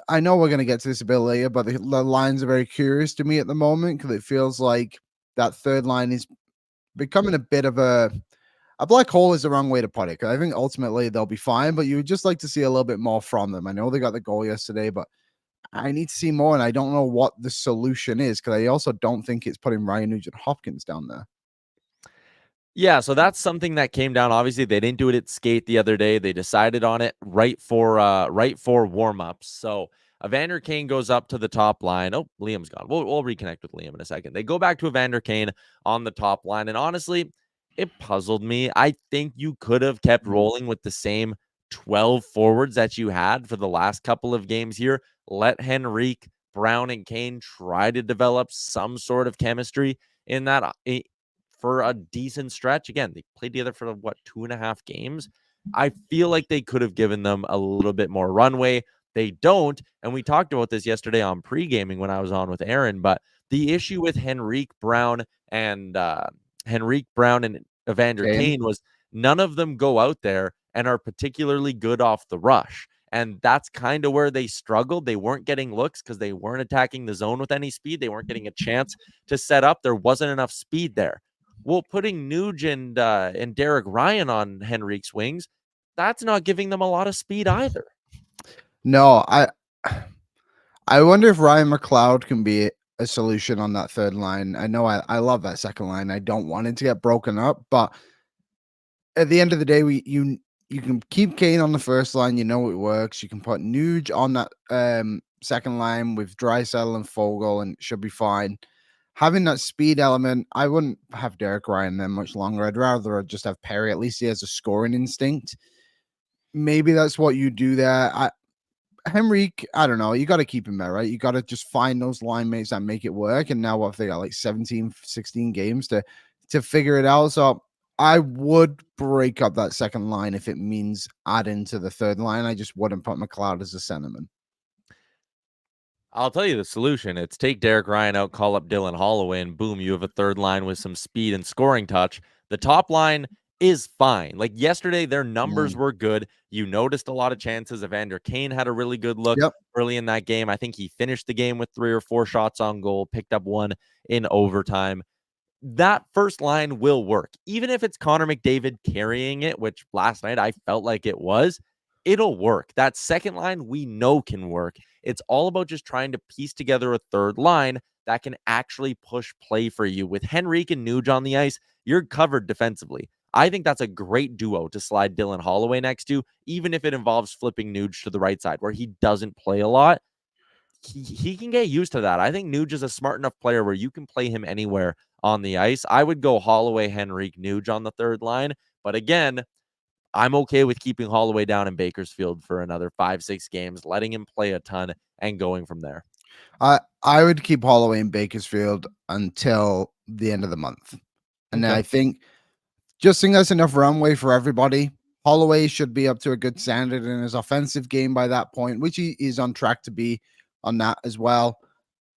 I know we're going to get to this a bit later, but the lines are very curious to me at the moment because it feels like that third line is becoming a bit of a black hole is the wrong way to put it. Because I think ultimately they'll be fine, but you would just like to see a little bit more from them. I know they got the goal yesterday, but I need to see more, and I don't know what the solution is because I also don't think it's putting Ryan Nugent-Hopkins down there. Yeah, so that's something that came down. Obviously, they didn't do it at skate the other day. They decided on it right for warm-ups. So Evander Kane goes up to the top line. Oh, Liam's gone. We'll reconnect with Liam in a second. They go back to Evander Kane on the top line, and honestly, it puzzled me. I think you could have kept rolling with the same 12 forwards that you had for the last couple of games here. Let Henrique, Brown, and Kane try to develop some sort of chemistry in that for a decent stretch. Again, they played together for 2.5 games. I feel like they could have given them a little bit more runway. They don't. And we talked about this yesterday on pre-gaming when I was on with Aaron, but the issue with Henrique Brown and Evander Kane was none of them go out there and are particularly good off the rush. And that's kind of where they struggled. They weren't getting looks because they weren't attacking the zone with any speed. They weren't getting a chance to set up. There wasn't enough speed there. Well, putting Nugent and Derek Ryan on Henrique's wings, that's not giving them a lot of speed either. No, I wonder if Ryan McLeod can be a solution on that third line. I know I love that second line. I don't want it to get broken up, but at the end of the day, you can keep Kane on the first line. You know it works. You can put Nuge on that second line with Draisaitl and Fogle, and it should be fine. Having that speed element, I wouldn't have Derek Ryan there much longer. I'd rather just have Perry. At least he has a scoring instinct. Maybe that's what you do there. Henrique, I don't know. You got to keep him there, right? You got to just find those line mates that make it work. And now what if they got like 17, 16 games to figure it out? So I would break up that second line if it means adding to the third line. I just wouldn't put McLeod as a centerman. I'll tell you the solution. It's take Derek Ryan out, call up Dylan Holloway, and boom, you have a third line with some speed and scoring touch. The top line is fine. Like yesterday, their numbers were good. You noticed a lot of chances. Evander Kane had a really good look early in that game. I think he finished the game with 3 or 4 shots on goal, picked up 1 in overtime. That first line will work. Even if it's Connor McDavid carrying it, which last night I felt like it was, it'll work. That second line we know can work. It's all about just trying to piece together a third line that can actually push play for you. With Henrique and Nuge on the ice, you're covered defensively. I think that's a great duo to slide Dylan Holloway next to, even if it involves flipping Nuge to the right side where he doesn't play a lot. He can get used to that. I think Nuge is a smart enough player where you can play him anywhere on the ice. I would go Holloway, Henrique, Nuge on the third line. But again, I'm okay with keeping Holloway down in Bakersfield for another 5-6 games, letting him play a ton and going from there. I would keep Holloway in Bakersfield until the end of the month. And I think that's enough runway for everybody. Holloway should be up to a good standard in his offensive game by that point, which he is on track to be on that as well.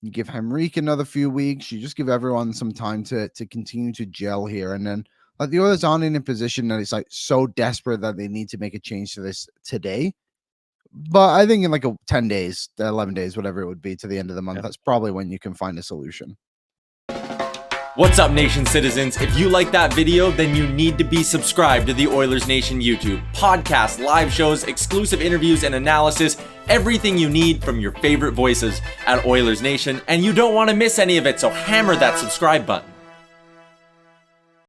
You give Henrique another few weeks. You just give everyone some time to continue to gel here. And then like the others aren't in a position that it's like so desperate that they need to make a change to this today. But I think in like 10 days, 11 days, whatever it would be to the end of the month, that's probably when you can find a solution. What's up, Nation citizens? If you like that video, then you need to be subscribed to the Oilers Nation YouTube. Podcasts, live shows, exclusive interviews, and analysis. Everything you need from your favorite voices at Oilers Nation. And you don't want to miss any of it, so hammer that subscribe button.